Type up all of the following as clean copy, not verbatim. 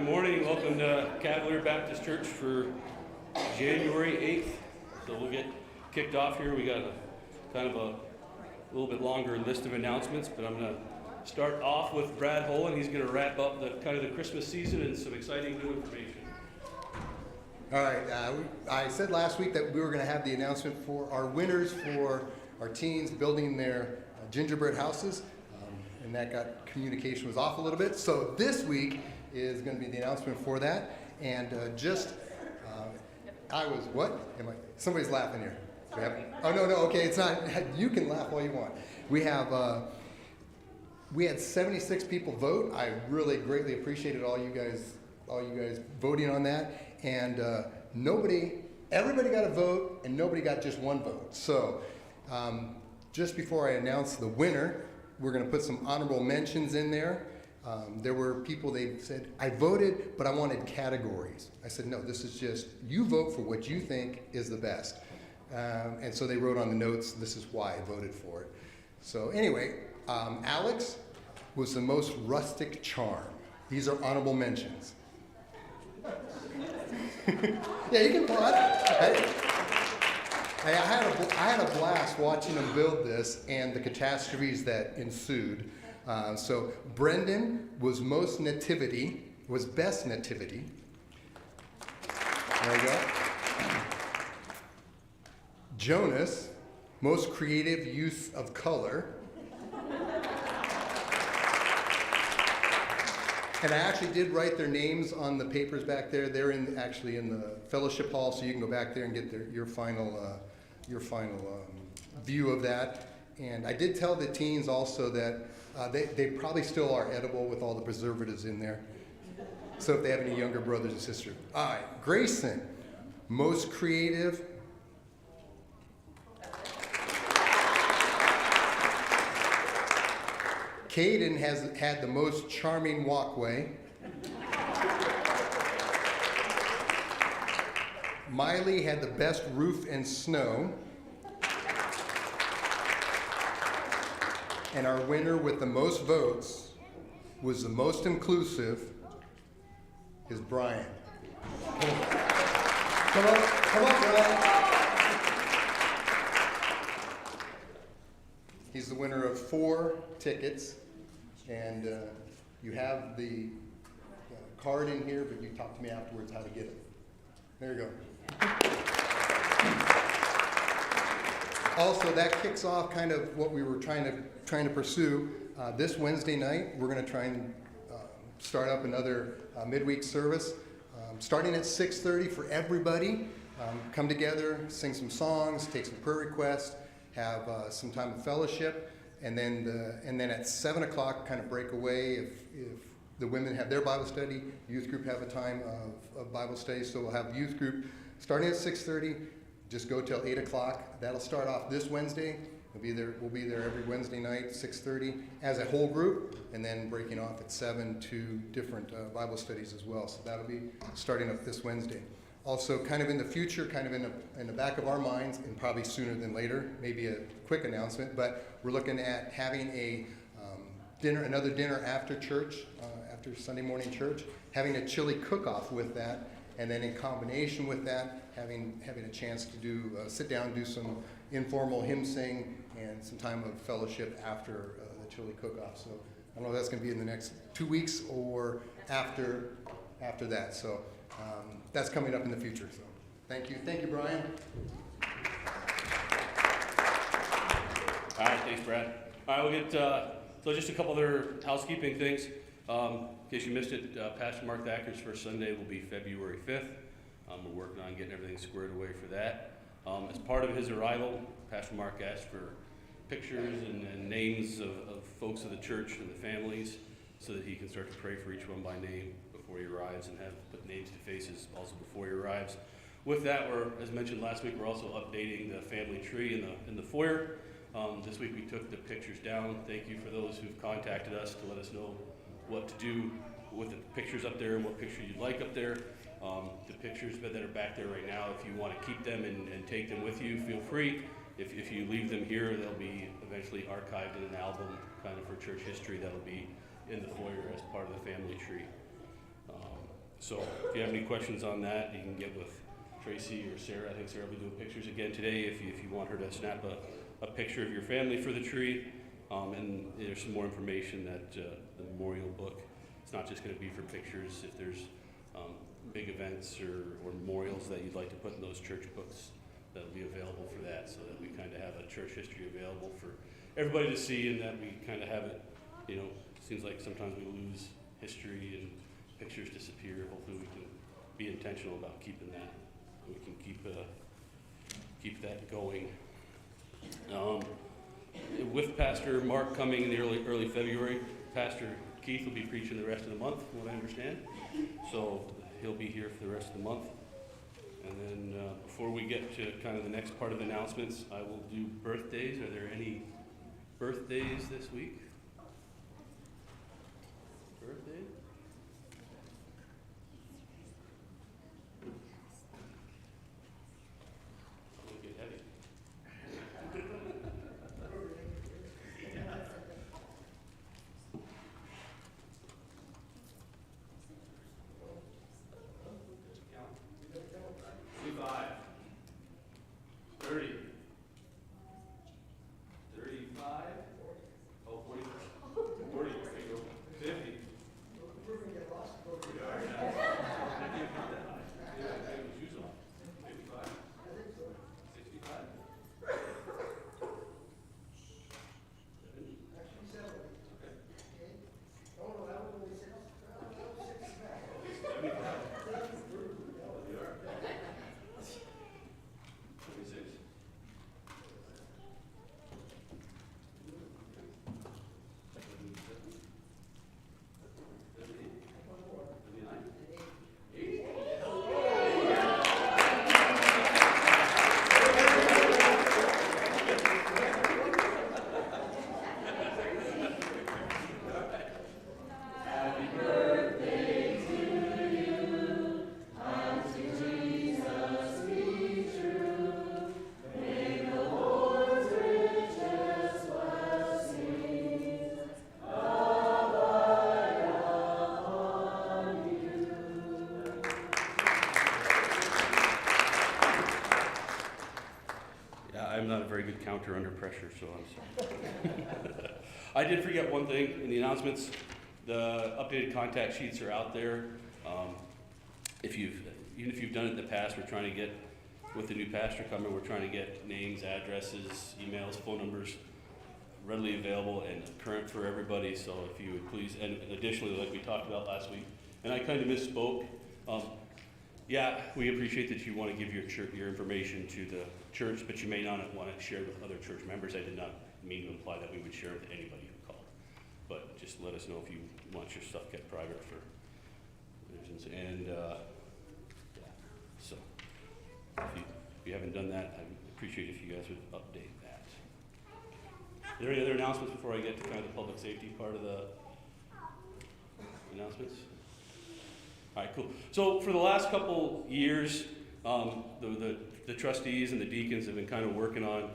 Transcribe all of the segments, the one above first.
Good morning. Welcome to Cavalier Baptist Church for January 8th. So we'll get kicked off here. We got a little bit longer list of announcements, but I'm going to start off with Brad Holland. He's going to wrap up the Christmas season and some exciting new information. All right. I said last week that we were going to have the announcement for our winners for our teens building their gingerbread houses, and that communication was off a little bit. So this week is going to be the announcement for that. And somebody's laughing here. Oh, no, okay, it's not. You can laugh all you want. We had 76 people vote. I really greatly appreciated all you guys voting on that. And everybody got a vote, and nobody got just one vote. So just before I announce the winner, we're going to put some honorable mentions in there. There were people, they said, I voted, but I wanted categories. I said, no, this is just, you vote for what you think is the best. And so they wrote on the notes, this is why I voted for it. So anyway, Alex was the most rustic charm. These are honorable mentions. Yeah, you can applaud. I had a blast watching them build this and the catastrophes that ensued. So Brendan was best nativity. There you go. Jonas, most creative use of color. And I actually did write their names on the papers back there. They're actually in the fellowship hall, so you can go back there and get your final view of that. And I did tell the teens also that they probably still are edible with all the preservatives in there. So if they have any younger brothers and sisters. All right, Grayson, most creative. Caden has had the most charming walkway. Miley had the best roof and snow. And our winner with the most votes was the most inclusive is Brian. Come on, Brian. He's the winner of 4 tickets, and you have the card in here, but you talk to me afterwards how to get it. There you go. Also, that kicks off kind of what we were trying to pursue. This Wednesday night, we're going to try and start up another midweek service, starting at 6:30 for everybody. Come together, sing some songs, take some prayer requests, have some time of fellowship, and then at 7 o'clock, kind of break away. If the women have their Bible study, youth group have a time of Bible study. So we'll have youth group starting at 6:30. Just go till 8 o'clock. That'll start off this Wednesday. We'll be there every Wednesday night, 6:30, as a whole group, and then breaking off at 7 to different Bible studies as well. So that'll be starting up this Wednesday. Also, kind of in the future, kind of in the back of our minds, and probably sooner than later, maybe a quick announcement, but we're looking at having another dinner after church, after Sunday morning church, having a chili cook-off with that, and then in combination with that, having a chance to sit down and do some informal hymn sing and some time of fellowship after the chili cook-off. So I don't know if that's going to be in the next 2 weeks or after that. So that's coming up in the future. So thank you, Brian. All right, thanks, Brad. All right, we'll get so just a couple other housekeeping things. In case you missed it, Pastor Mark Thacker's first Sunday will be February 5th. We're working on getting everything squared away for that. As part of his arrival, Pastor Mark asked for pictures and names of folks of the church and the families so that he can start to pray for each one by name before he arrives and have put names to faces also before he arrives. With that, as mentioned last week, we're also updating the family tree in the foyer. This week we took the pictures down. Thank you for those who've contacted us to let us know what to do with the pictures up there and what picture you'd like up there. The pictures that are back there right now, if you want to keep them and take them with you, feel free. If you leave them here, they'll be eventually archived in an album kind of for church history that'll be in the foyer as part of the family tree. So if you have any questions on that, you can get with Tracy or Sarah. I think Sarah will be doing pictures again today if you want her to snap a picture of your family for the tree. And there's some more information that the memorial book. It's not just going to be for pictures. If there's big events or memorials that you'd like to put in those church books, that'll be available for that, so that we kind of have a church history available for everybody to see, and that we kind of have it, you know, it seems like sometimes we lose history and pictures disappear. Hopefully we can be intentional about keeping that. We can keep that going. With Pastor Mark coming in the early February, Pastor Keith will be preaching the rest of the month, from what I understand. So he'll be here for the rest of the month. And then before we get to kind of the next part of the announcements, I will do birthdays. Are there any birthdays this week? Birthday? I'm gonna get heavy. I'm not a very good counter under pressure, so I'm sorry. I did forget one thing in the announcements. The updated contact sheets are out there. Even if you've done it in the past, we're trying to get, with the new pastor coming, we're trying to get names, addresses, emails, phone numbers readily available and current for everybody. So if you would please, and additionally, like we talked about last week, and I kind of misspoke. Yeah, we appreciate that you want to give your information to the church, but you may not want to share it with other church members. I did not mean to imply that we would share it with anybody who called. But just let us know if you want your stuff kept private for reasons. And so if you haven't done that, I would appreciate if you guys would update that. Are there any other announcements before I get to kind of the public safety part of the announcements? All right, cool. So for the last couple years, the trustees and the deacons have been kind of working on,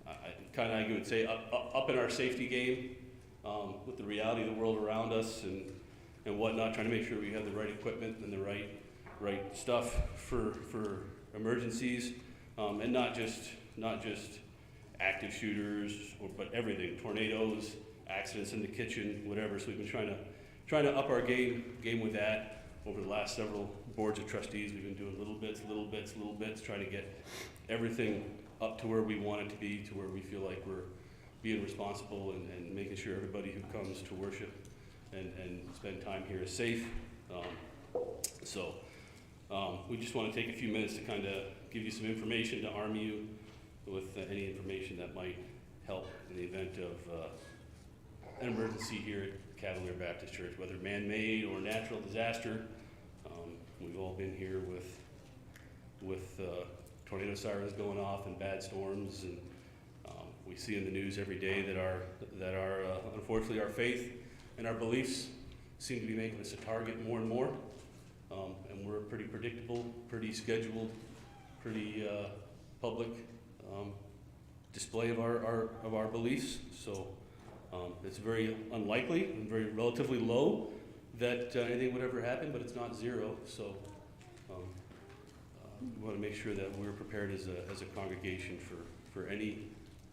I would say, up in our safety game with the reality of the world around us and whatnot, trying to make sure we have the right equipment and the right stuff for emergencies, and not just active shooters, but everything, tornadoes, accidents in the kitchen, whatever. So we've been trying to up our game with that. Over the last several boards of trustees, we've been doing little bits, trying to get everything up to where we want it to be, to where we feel like we're being responsible and making sure everybody who comes to worship and spend time here is safe. We just want to take a few minutes to kind of give you some information to arm you with any information that might help in the event of an emergency here at Cavalier Baptist Church, whether man-made or natural disaster. We've all been here with tornado sirens going off and bad storms, and we see in the news every day that our unfortunately our faith and our beliefs seem to be making us a target more and more. And we're pretty predictable, pretty scheduled, pretty public display of our beliefs. So it's very unlikely and very relatively low that anything would ever happen, but it's not zero, so we want to make sure that we're prepared as a congregation for any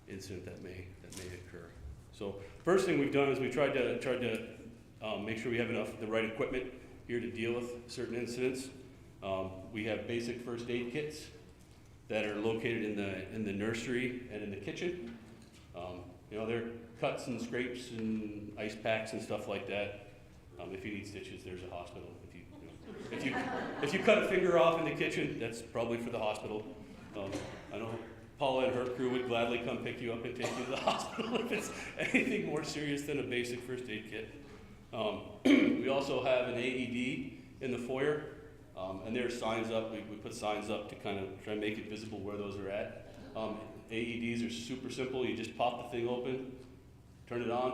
incident that may occur. So first thing we've done is we tried to make sure we have the right equipment here to deal with certain incidents. We have basic first aid kits that are located in the nursery and in the kitchen. You know, they're cuts and scrapes and ice packs and stuff like that. If you need stitches, there's a hospital. If you cut a finger off in the kitchen, that's probably for the hospital. I know Paula and her crew would gladly come pick you up and take you to the hospital if it's anything more serious than a basic first aid kit. We also have an AED in the foyer, and there are signs up. We put signs up to kind of try and make it visible where those are at. AEDs are super simple. You just pop the thing open, turn it on,